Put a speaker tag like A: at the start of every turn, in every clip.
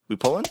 A: We pulling?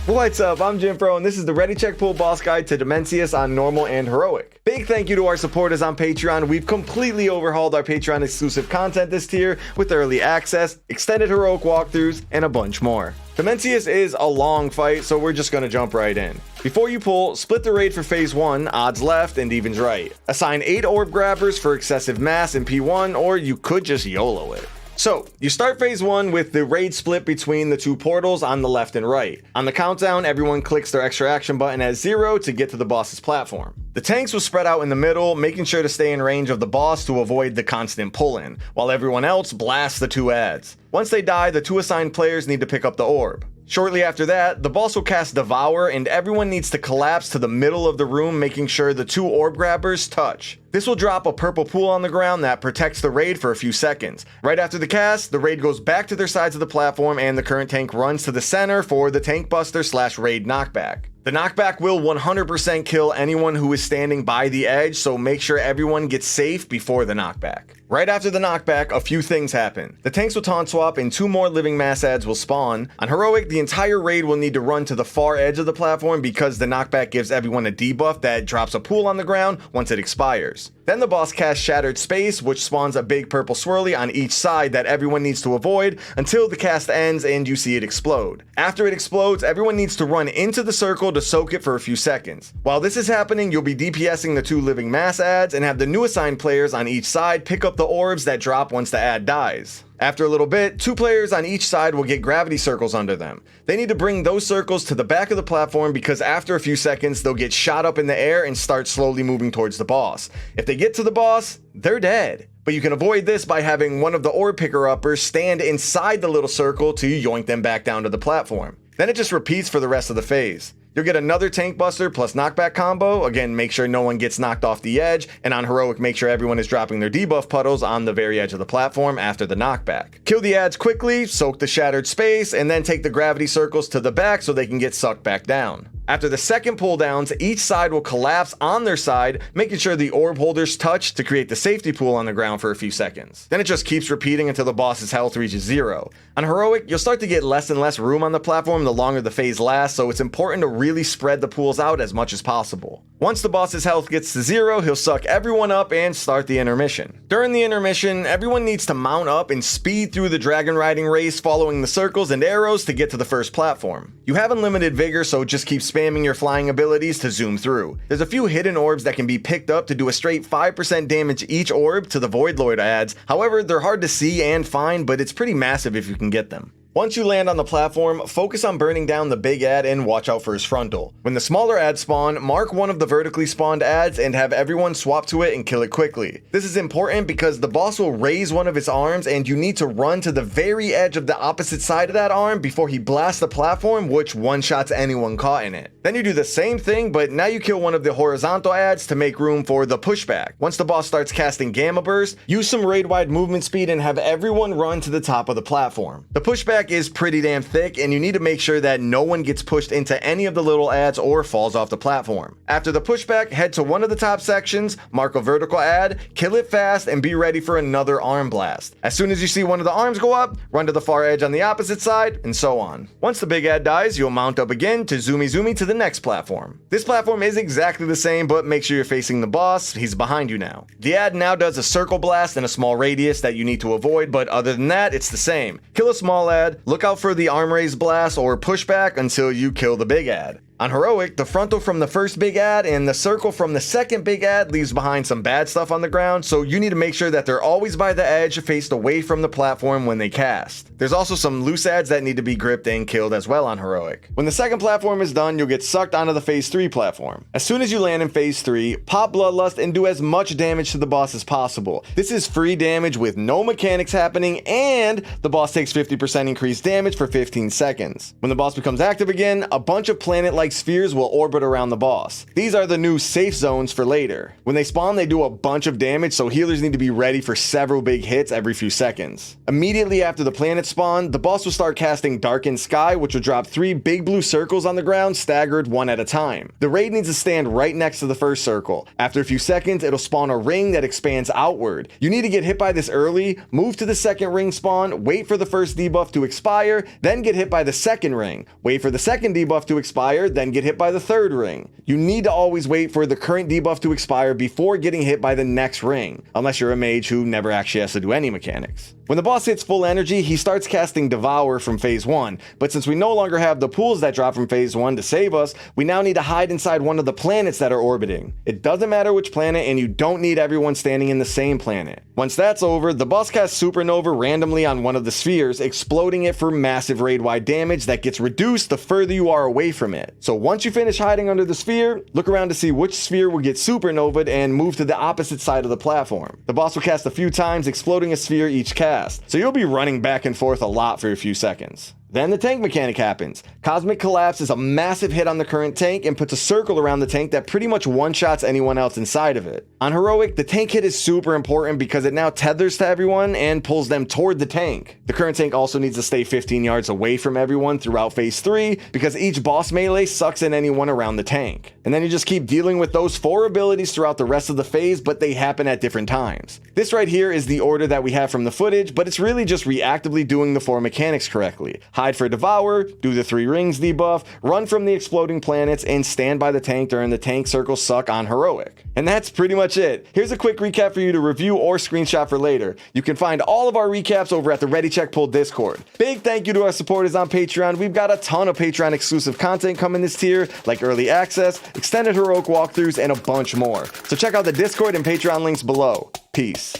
B: What's up? I'm Jim Pro, and this is the Ready Check Pull Boss Guide to Dimensius on Normal and Heroic. Big thank you to our supporters on Patreon. We've completely overhauled our Patreon exclusive content this tier with early access, extended heroic walkthroughs, and a bunch more. Dimensius is a long fight, so we're just gonna jump right in. Before you pull, split the raid for phase 1, odds left and evens right. Assign 8 orb grabbers for excessive mass in P1, or you could just YOLO it. So, you start phase 1 with the raid split between the 2 portals on the left and right. On the countdown, everyone clicks their extra action button at 0 to get to the boss's platform. The tanks will spread out in the middle, making sure to stay in range of the boss to avoid the constant pull-in, while everyone else blasts the 2 adds. Once they die, the 2 assigned players need to pick up the orb. Shortly after that, the boss will cast Devour, and everyone needs to collapse to the middle of the room, making sure the 2 orb grabbers touch. This will drop a purple pool on the ground that protects the raid for a few seconds. Right after the cast, the raid goes back to their sides of the platform, and the current tank runs to the center for the tank buster / raid knockback. The knockback will 100% kill anyone who is standing by the edge, so make sure everyone gets safe before the knockback. Right after the knockback, a few things happen. The tanks will taunt swap and 2 more living mass adds will spawn. On Heroic, the entire raid will need to run to the far edge of the platform because the knockback gives everyone a debuff that drops a pool on the ground once it expires. Then the boss casts Shattered Space, which spawns a big purple swirly on each side that everyone needs to avoid until the cast ends and you see it explode. After it explodes, everyone needs to run into the circle to soak it for a few seconds. While this is happening, you'll be DPSing the 2 living mass adds and have the new assigned players on each side pick up the orbs that drop once the ad dies. After a little bit, 2 players on each side will get gravity circles under them. They need to bring those circles to the back of the platform because after a few seconds, they'll get shot up in the air and start slowly moving towards the boss. If they get to the boss, they're dead. But you can avoid this by having one of the orb picker-uppers stand inside the little circle to yoink them back down to the platform. Then it just repeats for the rest of the phase. You'll get another tank buster plus knockback combo. Again, make sure no one gets knocked off the edge, and on Heroic, make sure everyone is dropping their debuff puddles on the very edge of the platform after the knockback. Kill the adds quickly, soak the Shattered Space, and then take the gravity circles to the back so they can get sucked back down. After the second pull downs, each side will collapse on their side, making sure the orb holders touch to create the safety pool on the ground for a few seconds. Then it just keeps repeating until the boss's health reaches 0. On Heroic, you'll start to get less and less room on the platform the longer the phase lasts, so it's important to really spread the pools out as much as possible. Once the boss's health gets to 0, he'll suck everyone up and start the intermission. During the intermission, everyone needs to mount up and speed through the dragon riding race, following the circles and arrows to get to the first platform. You have unlimited vigor, so just keep spamming your flying abilities to zoom through. There's a few hidden orbs that can be picked up to do a straight 5% damage each orb to the Void Lord adds. However, they're hard to see and find, but it's pretty massive if you can get them. Once you land on the platform, focus on burning down the big ad and watch out for his frontal. When the smaller ads spawn, mark one of the vertically spawned ads and have everyone swap to it and kill it quickly. This is important because the boss will raise one of its arms and you need to run to the very edge of the opposite side of that arm before he blasts the platform, which one-shots anyone caught in it. Then you do the same thing, but now you kill one of the horizontal ads to make room for the pushback. Once the boss starts casting Gamma Burst, use some raid-wide movement speed and have everyone run to the top of the platform. The pushback is pretty damn thick, and you need to make sure that no one gets pushed into any of the little ads or falls off the platform. After the pushback, head to one of the top sections, mark a vertical ad, kill it fast, and be ready for another arm blast. As soon as you see one of the arms go up, run to the far edge on the opposite side, and so on. Once the big ad dies, you'll mount up again to zoomy to the next platform. This platform is exactly the same, but make sure you're facing the boss. He's behind you now. The ad now does a circle blast in a small radius that you need to avoid, but other than that, it's the same. Kill a small ad, look out for the arm raise blast or pushback until you kill the big ad. On Heroic, the frontal from the first big ad and the circle from the second big ad leaves behind some bad stuff on the ground, so you need to make sure that they're always by the edge, faced away from the platform when they cast. There's also some loose ads that need to be gripped and killed as well on Heroic. When the second platform is done, you'll get sucked onto the phase 3 platform. As soon as you land in phase 3, pop Bloodlust and do as much damage to the boss as possible. This is free damage with no mechanics happening, and the boss takes 50% increased damage for 15 seconds. When the boss becomes active again, a bunch of planet-like like spheres will orbit around the boss. These are the new safe zones for later. When they spawn, they do a bunch of damage, so healers need to be ready for several big hits every few seconds. Immediately after the planet spawn, the boss will start casting Darkened Sky, which will drop 3 big blue circles on the ground, staggered one at a time. The raid needs to stand right next to the first circle. After a few seconds, it'll spawn a ring that expands outward. You need to get hit by this early, move to the second ring spawn, wait for the first debuff to expire, then get hit by the second ring. Wait for the second debuff to expire, then get hit by the third ring. You need to always wait for the current debuff to expire before getting hit by the next ring, unless you're a mage who never actually has to do any mechanics. When the boss hits full energy, he starts casting Devour from phase 1, but since we no longer have the pools that drop from phase 1 to save us, we now need to hide inside one of the planets that are orbiting. It doesn't matter which planet, and you don't need everyone standing in the same planet. Once that's over, the boss casts Supernova randomly on one of the spheres, exploding it for massive raid-wide damage that gets reduced the further you are away from it. So once you finish hiding under the sphere, look around to see which sphere will get Supernovaed and move to the opposite side of the platform. The boss will cast a few times, exploding a sphere each cast. So you'll be running back and forth a lot for a few seconds. Then the tank mechanic happens. Cosmic Collapse is a massive hit on the current tank and puts a circle around the tank that pretty much one-shots anyone else inside of it. On Heroic, the tank hit is super important because it now tethers to everyone and pulls them toward the tank. The current tank also needs to stay 15 yards away from everyone throughout phase 3 because each boss melee sucks in anyone around the tank. And then you just keep dealing with those 4 abilities throughout the rest of the phase, but they happen at different times. This right here is the order that we have from the footage, but it's really just reactively doing the 4 mechanics correctly. Hide for Devour, do the 3 rings debuff, run from the exploding planets, and stand by the tank during the tank circle suck on Heroic. And that's pretty much it. Here's a quick recap for you to review or screenshot for later. You can find all of our recaps over at the Ready Check Pull Discord. Big thank you to our supporters on Patreon. We've got a ton of Patreon exclusive content coming this tier, like early access, extended Heroic walkthroughs, and a bunch more. So check out the Discord and Patreon links below. Peace.